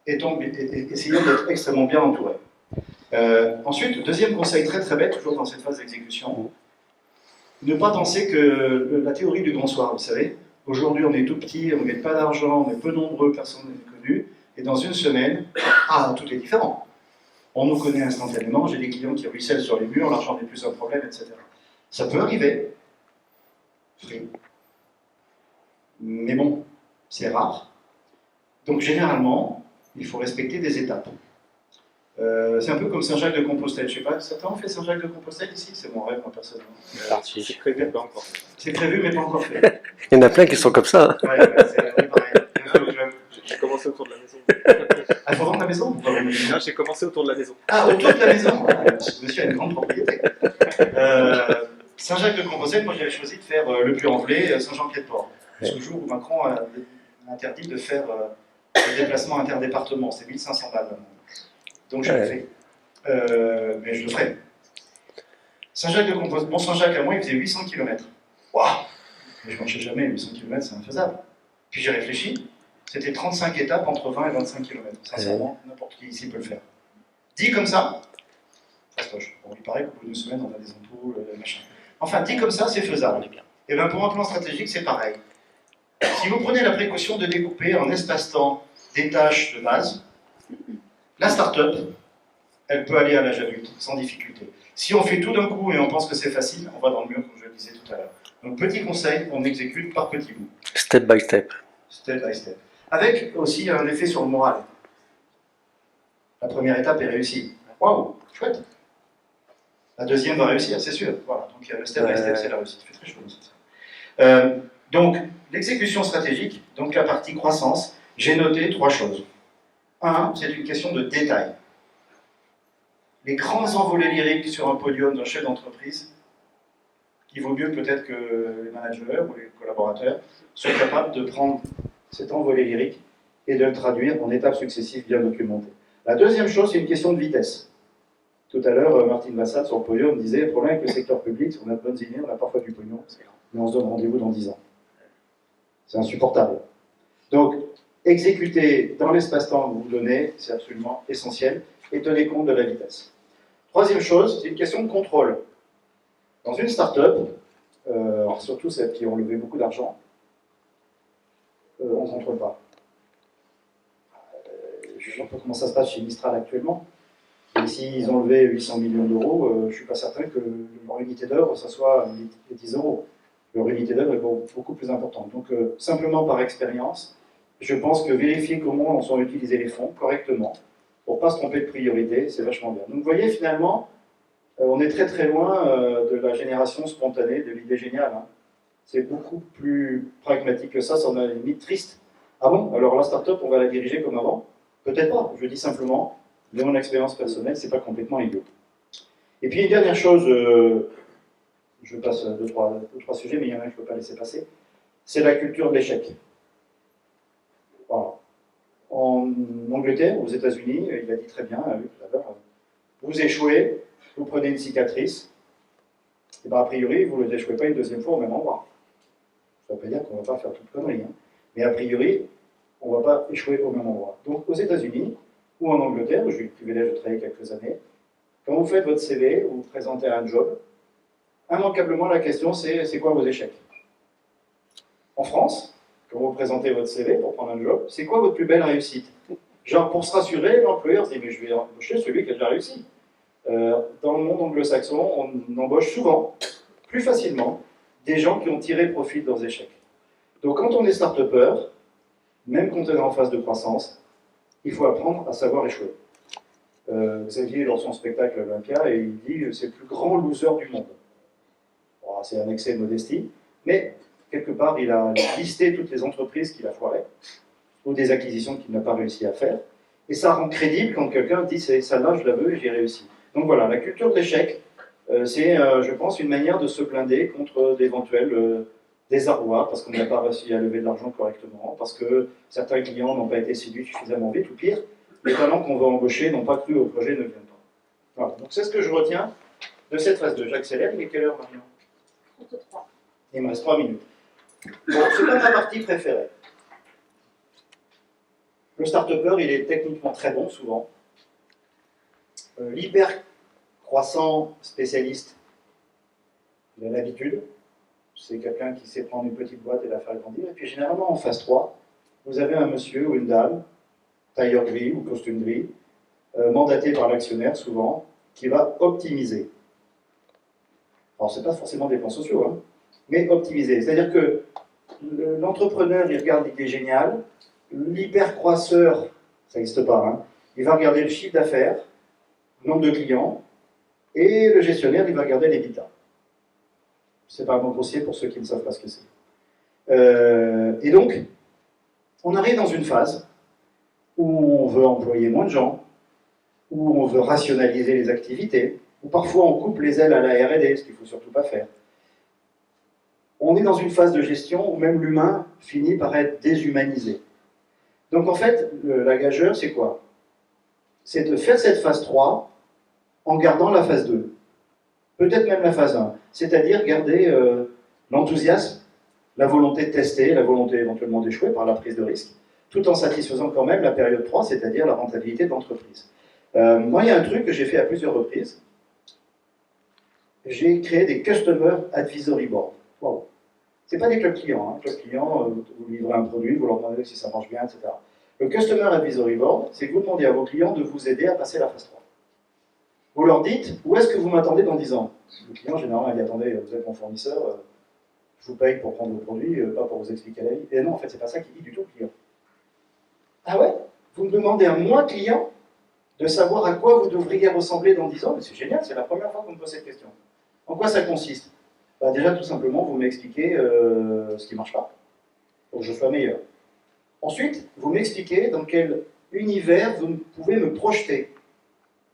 Speaker 1: Essayons d'être extrêmement bien entourés. Ensuite, deuxième conseil très très bête, toujours dans cette phase d'exécution, ne pas penser que la théorie du grand soir, vous savez, aujourd'hui on est tout petit, on ne gagne pas d'argent, on est peu nombreux, personne n'est connu, et dans une semaine, tout est différent. On nous connaît instantanément, j'ai des clients qui ruissellent sur les murs, l'argent n'est plus un problème, etc. Ça peut arriver, mais bon, c'est rare. Donc généralement, il faut respecter des étapes. C'est un peu comme Saint-Jacques de Compostelle. Je ne sais pas, certains ont fait Saint-Jacques de Compostelle ici? C'est mon rêve, moi, personnellement.
Speaker 2: C'est prévu, mais pas encore.
Speaker 1: C'est prévu, mais pas encore fait.
Speaker 3: Il y en a plein qui sont comme ça.
Speaker 1: Ouais, c'est pareil.
Speaker 2: J'ai commencé autour de la maison.
Speaker 1: Il faut vendre la maison?
Speaker 2: Non, j'ai commencé autour de la maison.
Speaker 1: Autour de la maison. Monsieur a une grande propriété. Saint-Jacques de Compostelle, moi j'avais choisi de faire le Puy-en-Velay, Saint-Jean-Pied-de-Port. Jusqu'au jour où Macron a interdit de faire des déplacements interdépartements. C'est 1500 balles. Donc je l'ai fait. Mais je le ferai. Saint-Jacques de Compostelle, bon Saint-Jacques à moi, il faisait 800 km. Waouh! Mais je ne marchais jamais, 800 km, c'est infaisable. Puis j'ai réfléchi, c'était 35 étapes entre 20 et 25 km. Sincèrement, n'importe qui ici peut le faire. Dit comme ça, fastoche. Bon, il paraît qu'au bout d'une semaine, on a des ampoules, machin. Enfin, dit comme ça, c'est faisable. Et bien pour un plan stratégique, c'est pareil. Si vous prenez la précaution de découper en espace-temps des tâches de base, la start-up, elle peut aller à l'âge adulte, sans difficulté. Si on fait tout d'un coup et on pense que c'est facile, on va dans le mur, comme je le disais tout à l'heure. Donc, petit conseil, on exécute par petits bouts.
Speaker 3: Step by step.
Speaker 1: Step by step. Avec aussi un effet sur le moral. La première étape est réussie. Waouh, chouette. La deuxième va réussir, c'est sûr. Voilà. Donc, le step by step, c'est la réussite. Il fait très chaud. Donc, l'exécution stratégique, donc la partie croissance, j'ai noté 3 choses. 1, c'est une question de détail. Les grands envolées lyriques sur un podium d'un chef d'entreprise, il vaut mieux peut-être que les managers ou les collaborateurs soient capables de prendre cet envolé lyrique et de le traduire en étapes successives bien documentées. La deuxième chose, c'est une question de vitesse. Tout à l'heure, Martine Vassad, sur le podium, disait le problème avec le secteur public, c'est qu'on a de bonnes idées, on a parfois du pognon, mais on se donne rendez-vous dans 10 ans. C'est insupportable. Donc, exécuter dans l'espace-temps que vous vous donnez, c'est absolument essentiel, et tenez compte de la vitesse. Troisième chose, c'est une question de contrôle. Dans une start-up, surtout celles qui ont levé beaucoup d'argent, on ne contrôle pas. Je ne sais pas comment ça se passe chez Mistral actuellement. Et s'ils ont levé 800 millions d'euros, je ne suis pas certain que leur unité d'œuvre, ça soit les 10 euros. Leur unité d'œuvre est beaucoup plus importante. Donc, simplement par expérience, je pense que vérifier comment sont utilisés les fonds correctement, pour ne pas se tromper de priorité, c'est vachement bien. Donc, vous voyez, finalement, on est très très loin de la génération spontanée, de l'idée géniale. Hein. C'est beaucoup plus pragmatique que ça en a une limite triste. Ah bon? Alors la start-up, on va la diriger comme avant? Peut-être pas. Je dis simplement, de mon expérience personnelle, c'est pas complètement idiot. Et puis une dernière chose, je passe deux, trois sujets, mais il y en a que je ne peux pas laisser passer, c'est la culture de l'échec. Voilà. En Angleterre, aux États-Unis, il a dit très bien, tout à l'heure, vous échouez, vous prenez une cicatrice, et bien a priori, vous ne l'échouez pas une deuxième fois au même endroit. Ça ne veut pas dire qu'on ne va pas faire toute connerie, hein. Mais a priori, on ne va pas échouer au même endroit. Donc aux États-Unis, ou en Angleterre, où j'ai eu le privilège de travailler quelques années, quand vous faites votre CV, vous vous présentez à un job, immanquablement la question c'est quoi vos échecs? En France, quand vous présentez votre CV pour prendre un job, c'est quoi votre plus belle réussite? Genre pour se rassurer, l'employeur se dit mais je vais embaucher celui qui a déjà réussi. Dans le monde anglo-saxon, on embauche souvent, plus facilement, des gens qui ont tiré profit de leurs échecs. Donc quand on est start-upper, même quand on est en phase de croissance,
Speaker 4: il faut apprendre à savoir échouer. Xavier, dans son spectacle à Olympia, il dit c'est le plus grand loser du monde. Bon, c'est un excès de modestie, mais quelque part, il a listé toutes les entreprises qu'il a foirées, ou des acquisitions qu'il n'a pas réussi à faire, et ça rend crédible quand quelqu'un dit c'est celle-là, je la veux et j'y ai réussi. Donc voilà, la culture de l'échec, c'est, je pense, une manière de se blinder contre d'éventuels désarrois, parce qu'on n'a pas réussi à lever de l'argent correctement, parce que certains clients n'ont pas été séduits suffisamment vite, ou pire, les talents qu'on veut embaucher n'ont pas cru au projet, ne viennent pas. Voilà. Donc c'est ce que je retiens de cette phase 2. J'accélère, il est quelle heure maintenant?
Speaker 5: 33.
Speaker 4: Il me reste 3 minutes. Bon, c'est pas ma partie préférée. Le start-upper, il est techniquement très bon, souvent. L'hyper-croissant spécialiste, il a l'habitude. C'est quelqu'un qui sait prendre une petite boîte et la faire grandir. Et puis généralement, en phase 3, vous avez un monsieur ou une dame, tailleur gris ou costume gris, mandaté par l'actionnaire, souvent, qui va optimiser. Alors, ce n'est pas forcément des plans sociaux, hein, mais optimiser. C'est-à-dire que l'entrepreneur, il regarde l'idée géniale, l'hypercroisseur, ça n'existe pas, hein, il va regarder le chiffre d'affaires, le nombre de clients, et le gestionnaire, il va regarder l'EBITDA. C'est pas un mot grossier pour ceux qui ne savent pas ce que c'est. Et donc, on arrive dans une phase où on veut employer moins de gens, où on veut rationaliser les activités, où parfois on coupe les ailes à la R&D, ce qu'il ne faut surtout pas faire. On est dans une phase de gestion où même l'humain finit par être déshumanisé. Donc en fait, la gageure, c'est quoi? C'est de faire cette phase 3 en gardant la phase 2. Peut-être même la phase 1. C'est-à-dire garder l'enthousiasme, la volonté de tester, la volonté éventuellement d'échouer par la prise de risque, tout en satisfaisant quand même la période 3, c'est-à-dire la rentabilité de l'entreprise. Moi, il y a un truc que j'ai fait à plusieurs reprises. J'ai créé des Customer Advisory Boards. Wow. Ce n'est pas des clubs clients. Club client, vous livrez un produit, vous leur demandez si ça marche bien, etc. Le Customer Advisory Board, c'est que vous demandez à vos clients de vous aider à passer la phase 3. Vous leur dites, où est-ce que vous m'attendez dans 10 ans? Le client, généralement, il dit, attendez, vous êtes mon fournisseur, je vous paye pour prendre vos produits, pas pour vous expliquer la vie. Et non, en fait, c'est pas ça qu'il dit du tout, le client. Ah ouais? Vous me demandez à moi, client, de savoir à quoi vous devriez ressembler dans 10 ans? Mais c'est génial, c'est la première fois qu'on me pose cette question. En quoi ça consiste? Bah, déjà, tout simplement, vous m'expliquez ce qui ne marche pas, pour que je sois meilleur. Ensuite, vous m'expliquez dans quel univers vous pouvez me projeter.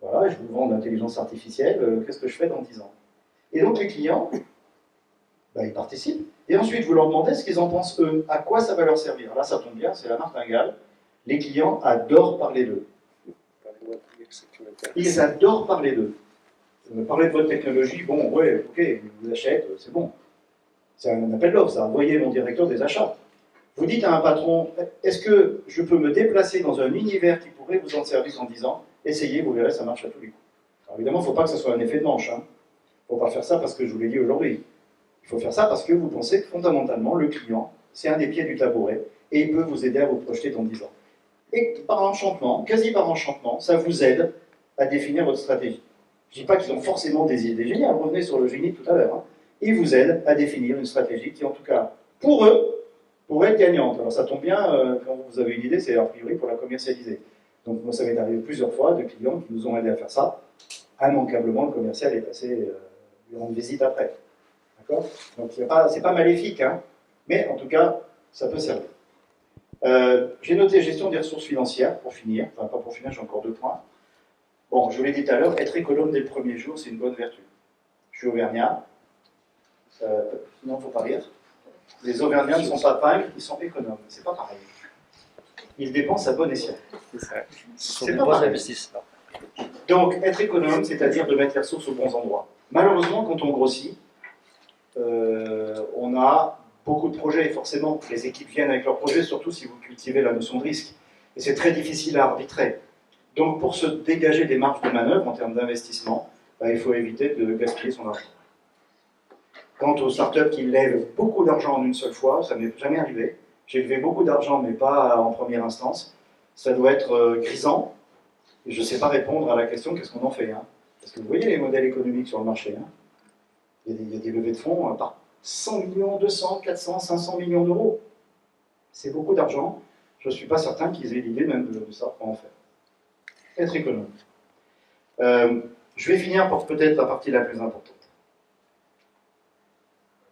Speaker 4: Voilà, je vous vends de l'intelligence artificielle, qu'est-ce que je fais dans 10 ans? Et donc les clients, bah, ils participent. Et ensuite, vous leur demandez ce qu'ils en pensent eux, à quoi ça va leur servir. Là, ça tombe bien, c'est la martingale. Les clients adorent parler d'eux. Ils adorent parler d'eux. Parler de votre technologie, bon, ouais, ok, ils vous achètent, c'est bon. C'est un appel d'offres, ça. Envoyez mon directeur des achats. Vous dites à un patron, est-ce que je peux me déplacer dans un univers qui pourrait vous en servir en 10 ans? Essayez, vous verrez, ça marche à tous les coups. Alors évidemment, il ne faut pas que ce soit un effet de manche. Il ne faut pas faire ça parce que je vous l'ai dit aujourd'hui. Il faut faire ça parce que vous pensez que fondamentalement, le client, c'est un des pieds du tabouret et il peut vous aider à vous projeter dans 10 ans. Et par enchantement, quasi par enchantement, ça vous aide à définir votre stratégie. Je ne dis pas qu'ils ont forcément des idées géniales, revenez sur le génie tout à l'heure. Ils vous aident à définir une stratégie qui, en tout cas, pour eux, pourrait être gagnante. Alors ça tombe bien, quand vous avez une idée, c'est a priori pour la commercialiser. Donc moi, ça m'est arrivé plusieurs fois de clients qui nous ont aidés à faire ça. Immanquablement, le commercial est passé lui rendre visite après. D'accord? Donc c'est pas maléfique, hein, mais en tout cas, ça peut servir. J'ai noté gestion des ressources financières, pour finir. Enfin, pas pour finir, j'ai encore 2 points. Bon, je vous l'ai dit tout à l'heure, être économe dès le premier jour, c'est une bonne vertu. Je suis auvergnat. Non, il ne faut pas rire. Les Auvergnats ne sont pas pingres, ils sont économes. C'est pas pareil. Ils dépensent à bon escient.
Speaker 2: C'est pas bons investisseurs.
Speaker 4: Donc, être économe, c'est-à-dire de mettre les ressources aux bons endroits. Malheureusement, quand on grossit, on a beaucoup de projets. Forcément, les équipes viennent avec leurs projets, surtout si vous cultivez la notion de risque. Et c'est très difficile à arbitrer. Donc, pour se dégager des marges de manœuvre en termes d'investissement, il faut éviter de gaspiller son argent. Quant aux startups qui lèvent beaucoup d'argent en une seule fois, ça ne m'est jamais arrivé. J'ai levé beaucoup d'argent, mais pas en première instance. Ça doit être grisant. Et je ne sais pas répondre à la question qu'est-ce qu'on en fait. Parce que vous voyez les modèles économiques sur le marché. Il y a des levées de fonds par 100 millions, 200, 400, 500 millions d'euros. C'est beaucoup d'argent. je ne suis pas certain qu'ils aient l'idée même de savoir quoi en faire. Être économe. Je vais finir par peut-être la partie la plus importante.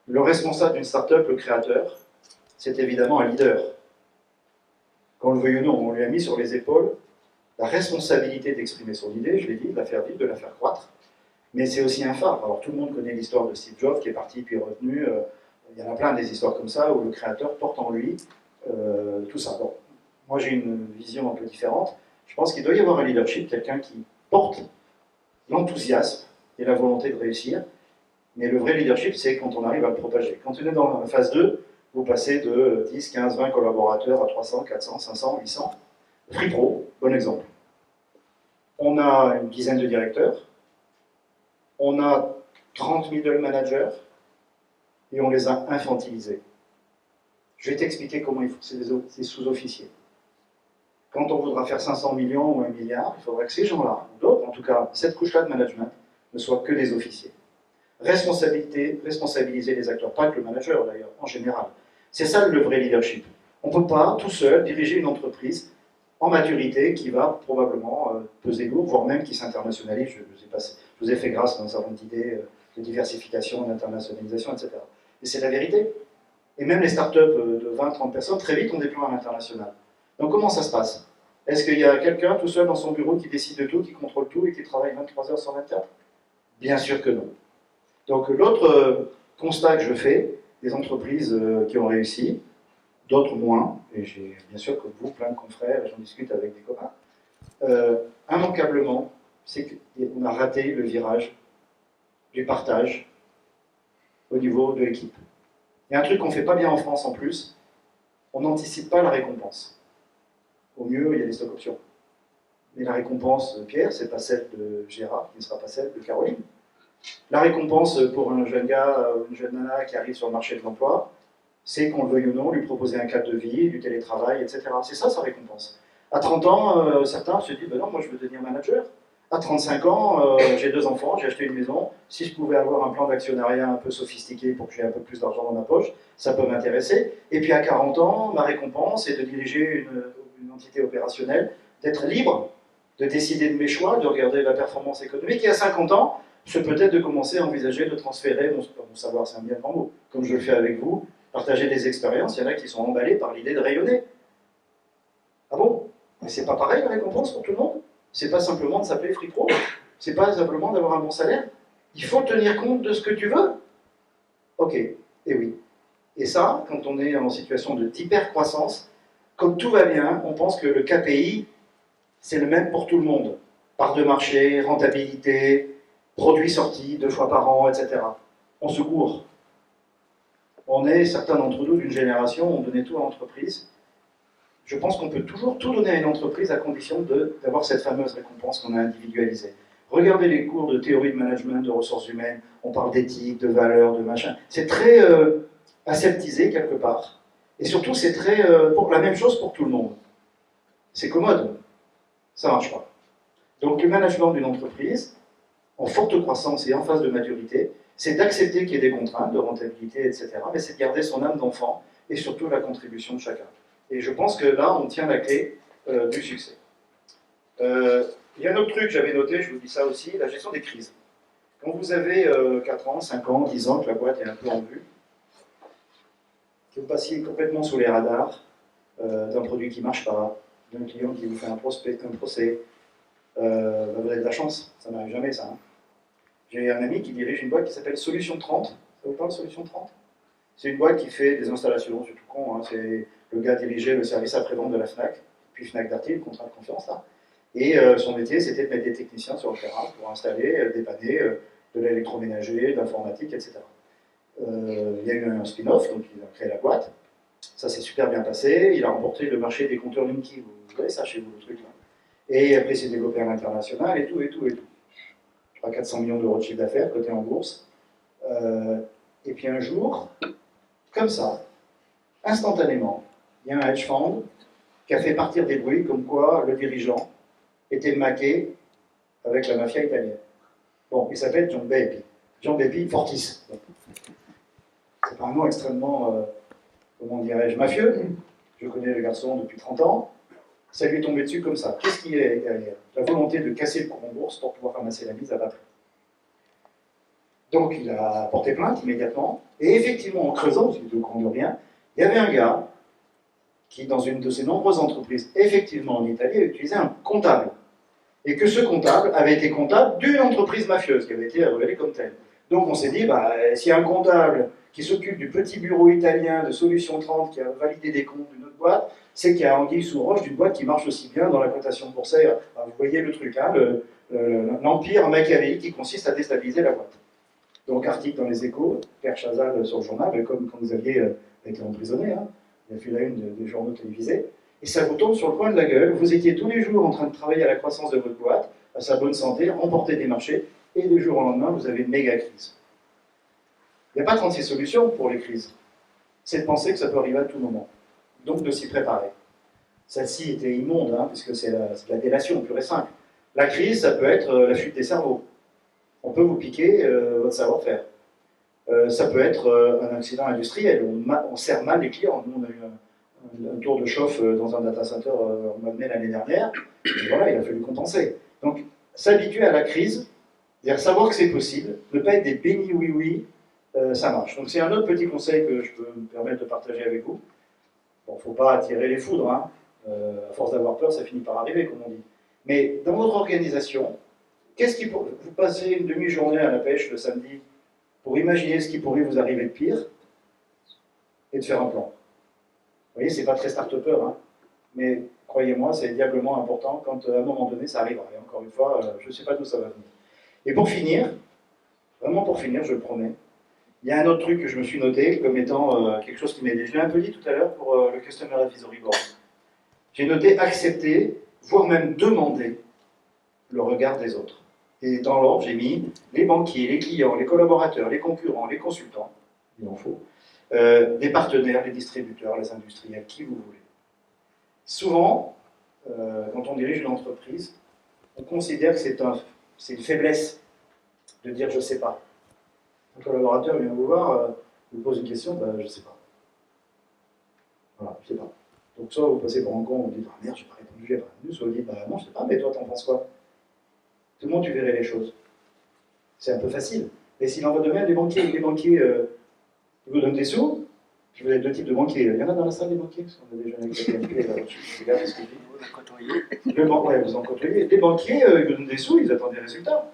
Speaker 4: Le responsable d'une start-up, le créateur, c'est évidemment un leader. Qu'on le veuille ou non, on lui a mis sur les épaules la responsabilité d'exprimer son idée, je l'ai dit, de la faire vivre, de la faire croître. Mais c'est aussi un phare. Alors tout le monde connaît l'histoire de Steve Jobs qui est parti puis revenu. Il y en a plein des histoires comme ça où le créateur porte en lui tout ça. Bon, moi j'ai une vision un peu différente. Je pense qu'il doit y avoir un leadership, quelqu'un qui porte l'enthousiasme et la volonté de réussir. Mais le vrai leadership, c'est quand on arrive à le propager. Quand on est dans la phase 2, vous passez de 10, 15, 20 collaborateurs à 300, 400, 500, 800. Free Pro, bon exemple. On a une dizaine de directeurs, on a 30 middle managers, et on les a infantilisés. Je vais t'expliquer comment il faut. C'est des sous-officiers. Quand on voudra faire 500 millions ou 1 milliard, il faudra que ces gens-là, ou d'autres, en tout cas, cette couche-là de management, ne soient que des officiers. Responsabiliser les acteurs, pas que le manager d'ailleurs, en général. C'est ça le vrai leadership. On ne peut pas, tout seul, diriger une entreprise en maturité qui va probablement peser lourd, voire même qui s'internationalise. Je vous ai fait grâce à un certain nombre d'idées de diversification, d'internationalisation, etc. Et c'est la vérité. Et même les startups de 20-30 personnes, très vite, on déploie à l'international. Donc comment ça se passe? Est-ce qu'il y a quelqu'un tout seul dans son bureau qui décide de tout, qui contrôle tout et qui travaille 23 heures sur 24? Bien sûr que non. Donc l'autre constat que je fais des entreprises qui ont réussi, d'autres moins, et j'ai bien sûr comme vous plein de confrères, et j'en discute avec des copains, immanquablement, c'est qu'on a raté le virage du partage au niveau de l'équipe. Il y a un truc qu'on ne fait pas bien en France en plus, on n'anticipe pas la récompense. Au mieux, il y a des stock options. Mais la récompense, Pierre, c'est pas celle de Gérard, qui ne sera pas celle de Caroline. La récompense pour un jeune gars, une jeune nana qui arrive sur le marché de l'emploi, c'est qu'on le veuille ou non, lui proposer un cadre de vie, du télétravail, etc. C'est ça sa récompense. À 30 ans, certains se disent, ben non, moi je veux devenir manager. À 35 ans, j'ai 2 enfants, j'ai acheté une maison. Si je pouvais avoir un plan d'actionnariat un peu sophistiqué pour que j'ai un peu plus d'argent dans ma poche, ça peut m'intéresser. Et puis à 40 ans, ma récompense est de diriger une entité opérationnelle, d'être libre, de décider de mes choix, de regarder la performance économique. Et à 50 ans, c'est peut-être de commencer à envisager de transférer mon savoir, c'est un bien grand mot, comme je le fais avec vous, partager des expériences. Il y en a qui sont emballés par l'idée de rayonner. Ah bon? Mais c'est pas pareil la récompense pour tout le monde? C'est pas simplement de s'appeler Free Pro, c'est pas simplement d'avoir un bon salaire. Il faut tenir compte de ce que tu veux. Ok, et oui. Et ça, quand on est en situation d'hyper-croissance, comme tout va bien, on pense que le KPI, c'est le même pour tout le monde. Part de marché, rentabilité, produits sortis 2 fois par an, etc. On se gourre. On est, certains d'entre nous, d'une génération, on donnait tout à l'entreprise. Je pense qu'on peut toujours tout donner à une entreprise à condition d'avoir cette fameuse récompense qu'on a individualisée. Regardez les cours de théorie de management, de ressources humaines, on parle d'éthique, de valeurs, de machin. C'est très aseptisé quelque part. Et surtout, c'est très pour la même chose pour tout le monde. C'est commode. Ça ne marche pas. Donc le management d'une entreprise, en forte croissance et en phase de maturité, c'est d'accepter qu'il y ait des contraintes de rentabilité, etc. Mais c'est de garder son âme d'enfant et surtout la contribution de chacun. Et je pense que là, on tient la clé du succès. Il y a un autre truc que j'avais noté, je vous dis ça aussi, la gestion des crises. Quand vous avez 4 ans, 5 ans, 10 ans, que la boîte est un peu en vue, que vous passiez complètement sous les radars d'un produit qui ne marche pas, d'un client qui vous fait un procès, vous avez de la chance, ça n'arrive jamais ça. Hein. J'ai un ami qui dirige une boîte qui s'appelle Solution 30. Ça vous parle, Solution 30? C'est une boîte qui fait des installations, c'est tout con. Hein. C'est le gars dirigeait le service après-vente de la FNAC, puis FNAC Darty, le contrat de confiance là. Et son métier, c'était de mettre des techniciens sur le terrain pour installer, dépanner de l'électroménager, de l'informatique, etc. Il y a eu un spin-off, donc il a créé la boîte. Ça s'est super bien passé. Il a remporté le marché des compteurs Linky. Vous voyez ça chez vous, le truc là. Et après, il s'est développé à l'international et tout, et tout, et tout. 300-400 millions d'euros de chiffre d'affaires, coté en bourse. Et puis un jour, comme ça, instantanément, il y a un hedge fund qui a fait partir des bruits comme quoi le dirigeant était maqué avec la mafia italienne. Bon, il s'appelle John Bepi. John Bepi Fortis. C'est pas un nom extrêmement, comment dirais-je, mafieux. Je connais le garçon depuis 30 ans. Ça lui est tombé dessus comme ça. Qu'est-ce qu'il y a derrière? La volonté de casser le cours en bourse pour pouvoir ramasser la mise à bas prix. Donc il a porté plainte immédiatement. Et effectivement, en creusant, parce qu'il était au courant de rien, il y avait un gars qui, dans une de ses nombreuses entreprises, effectivement en Italie, a utilisé un comptable. Et que ce comptable avait été comptable d'une entreprise mafieuse, qui avait été révélée comme telle. Donc on s'est dit, bah, s'il y a un comptable qui s'occupe du petit bureau italien de Solution 30 qui a validé des comptes d'une autre boîte, c'est qu'il y a anguille sous roche d'une boîte qui marche aussi bien dans la cotation boursière. Vous voyez le truc, hein, l'empire machiavélique qui consiste à déstabiliser la boîte. Donc article dans les Échos, Pierre Chazal sur le journal, comme quand vous aviez été emprisonné, hein, il a fait la une des journaux télévisés, et ça vous tombe sur le coin de la gueule. Vous étiez tous les jours en train de travailler à la croissance de votre boîte, à sa bonne santé, remporter des marchés, et du jour au lendemain, vous avez une méga crise. Il n'y a pas 36 solutions pour les crises. C'est de penser que ça peut arriver à tout moment. Donc de s'y préparer. Celle-ci était immonde, hein, puisque c'est la délation pure et simple. La crise, ça peut être la fuite des cerveaux. On peut vous piquer votre savoir-faire. Ça peut être un accident industriel. On sert mal les clients. Nous, on a eu un tour de chauffe dans un data center en Malmö l'année dernière. Et voilà, il a fallu compenser. Donc, s'habituer à la crise, c'est-à-dire savoir que c'est possible, ne pas être des bénis oui-oui, ça marche. Donc, c'est un autre petit conseil que je peux me permettre de partager avec vous. Bon, il ne faut pas attirer les foudres. Hein. À force d'avoir peur, ça finit par arriver, comme on dit. Mais dans votre organisation, vous passez une demi-journée à la pêche le samedi pour imaginer ce qui pourrait vous arriver de pire et de faire un plan. Vous voyez, c'est pas très start-upper, hein, mais croyez-moi, c'est diablement important quand à un moment donné ça arrivera. Et encore une fois, je ne sais pas d'où ça va venir. Et pour finir, vraiment pour finir, je le promets, il y a un autre truc que je me suis noté comme étant quelque chose qui m'aidait. Je l'ai un peu dit tout à l'heure pour le Customer Advisory Board. J'ai noté accepter, voire même demander le regard des autres. Et dans l'ordre, j'ai mis les banquiers, les clients, les collaborateurs, les concurrents, les consultants, il en faut, des partenaires, les distributeurs, les industriels, qui vous voulez. Souvent, quand on dirige une entreprise, on considère que c'est une faiblesse de dire je ne sais pas. Un collaborateur vient vous voir, vous pose une question, je ne sais pas. Voilà, je ne sais pas. Donc soit vous passez pour un con, vous dites ah merde, j'ai pas répondu, soit vous dites non, je ne sais pas, mais toi t'en penses quoi? Tout le monde, tu verrais les choses. C'est un peu facile. Mais s'il en va de même, les banquiers, ils vous donnent des sous. Je vous ai deux types de banquiers. Il y en a dans la salle des banquiers, parce qu'on a déjà avec la BNP, là, je regarde ce que je dis. Vous en côtoyez. Les banquiers, ils vous donnent des sous, ils attendent des résultats.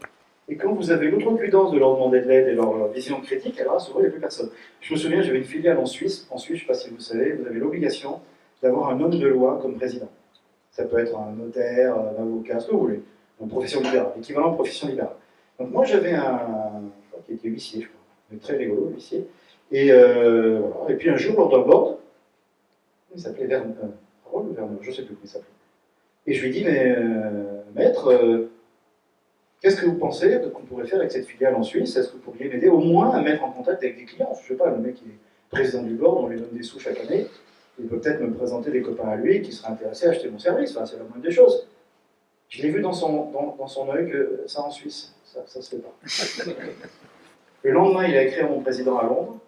Speaker 4: Et quand vous avez l'outrecuidance de leur demander de l'aide et leur vision critique, alors là, souvent, il n'y a plus personne. Je me souviens, j'avais une filiale en Suisse. En Suisse, je ne sais pas si vous savez, vous avez l'obligation d'avoir un homme de loi comme président. Ça peut être un notaire, un avocat, ce que vous voulez. En profession libérale, l'équivalent de profession libérale. Donc moi j'avais je crois qu'il était huissier, je crois, mais très rigolo, huissier. Et, voilà. Et puis un jour, lors d'un board, il s'appelait Vernon, je ne sais plus comment il s'appelait. Et je lui dis, mais maître, qu'est-ce que vous pensez qu'on pourrait faire avec cette filiale en Suisse? Est-ce que vous pourriez m'aider au moins à mettre en contact avec des clients? Je ne sais pas, le mec il est président du board, on lui donne des sous chaque année, il peut peut-être me présenter des copains à lui qui seraient intéressés à acheter mon service, enfin, c'est la moindre des choses. Je l'ai vu dans son œil que ça en Suisse, ça se fait pas. Le lendemain, il a écrit à mon président à Londres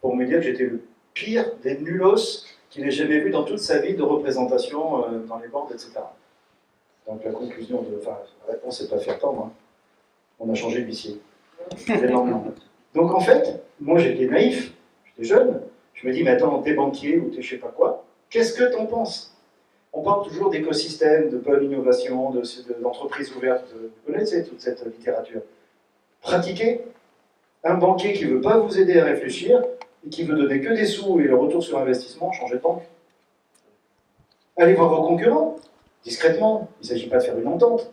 Speaker 4: pour me dire que j'étais le pire des nulos qu'il ait jamais vu dans toute sa vie de représentation dans les boards, etc. Donc la conclusion la réponse c'est pas faire tendre. Hein. On a changé d'huissier. Dès le lendemain. Donc en fait, moi j'étais naïf, j'étais jeune. Je me dis, mais attends, t'es banquier ou t'es je sais pas quoi, qu'est-ce que t'en penses? On parle toujours d'écosystème, de bonne innovation, d'entreprises ouvertes. Vous connaissez toute cette littérature. Pratiquez. Un banquier qui ne veut pas vous aider à réfléchir et qui veut donner que des sous et le retour sur investissement, changez de banque. Allez voir vos concurrents, discrètement. Il ne s'agit pas de faire une entente.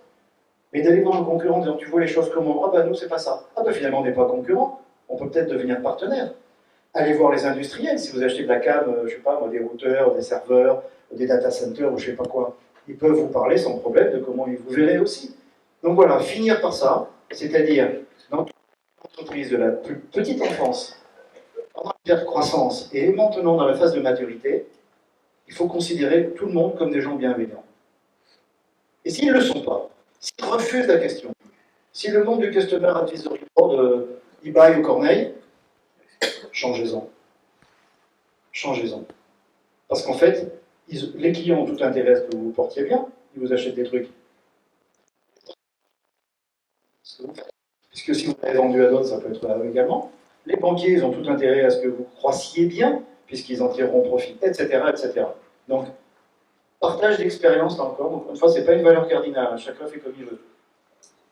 Speaker 4: Mais d'aller voir un concurrent en disant tu vois les choses comment? Ah nous, c'est pas ça. Finalement, on n'est pas concurrent. On peut peut-être devenir partenaire. Allez voir les industriels. Si vous achetez de la cam, je ne sais pas, des routeurs, des serveurs, des data centers ou je ne sais pas quoi, ils peuvent vous parler sans problème de comment ils vous verraient aussi. Donc voilà, finir par ça, c'est-à-dire dans toute entreprise de la plus petite enfance, en croissance et maintenant dans la phase de maturité, il faut considérer tout le monde comme des gens bienveillants. Et s'ils ne le sont pas, s'ils refusent la question, si le monde du Customer Advisory Board eBay ou Corneille, changez-en. Changez-en. Parce qu'en fait, les clients ont tout intérêt à ce que vous vous portiez bien, ils vous achètent des trucs. Puisque si vous l'avez vendu à d'autres, ça peut être à eux également. Les banquiers, ils ont tout intérêt à ce que vous croissiez bien, puisqu'ils en tireront profit, etc., etc. Donc, partage d'expérience, là encore. Donc, une fois, ce n'est pas une valeur cardinale, chacun fait comme il veut.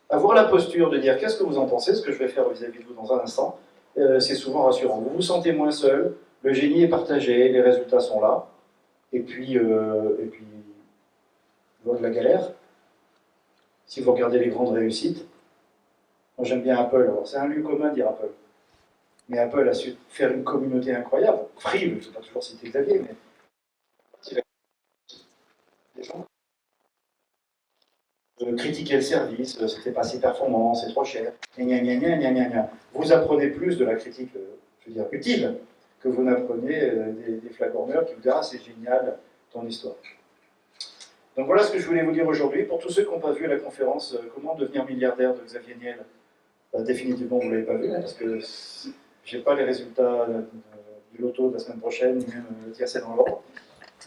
Speaker 4: Avoir la posture de dire qu'est-ce que vous en pensez, ce que je vais faire vis-à-vis de vous dans un instant, c'est souvent rassurant. Vous vous sentez moins seul, le génie est partagé, les résultats sont là, et puis voit de la galère. Si vous regardez les grandes réussites, moi j'aime bien Apple, alors c'est un lieu commun de dire Apple. Mais Apple a su faire une communauté incroyable. Free, je ne vais pas toujours citer Xavier, mais des gens critiquer le service, c'était pas assez performant, c'est trop cher, gna gna gna gna gna gna. Vous apprenez plus de la critique, je veux dire, utile, que vous n'apprenez des flagorneurs qui vous disent « Ah, c'est génial, ton histoire ». Donc voilà ce que je voulais vous dire aujourd'hui. Pour tous ceux qui n'ont pas vu la conférence « Comment devenir milliardaire » de Xavier Niel, définitivement vous ne l'avez pas vu, hein, parce que je n'ai pas les résultats du loto de la semaine prochaine, ni même le tiercé dans l'ordre.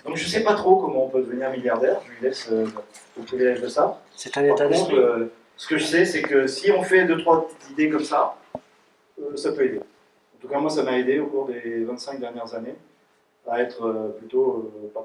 Speaker 4: Donc je ne sais pas trop comment on peut devenir milliardaire, je lui laisse le privilège de ça.
Speaker 3: C'est un état d'esprit.
Speaker 4: Ce que je sais, c'est que si on fait 2-3 petites idées comme ça, ça peut aider. En tout cas, moi, ça m'a aidé au cours des 25 dernières années à être plutôt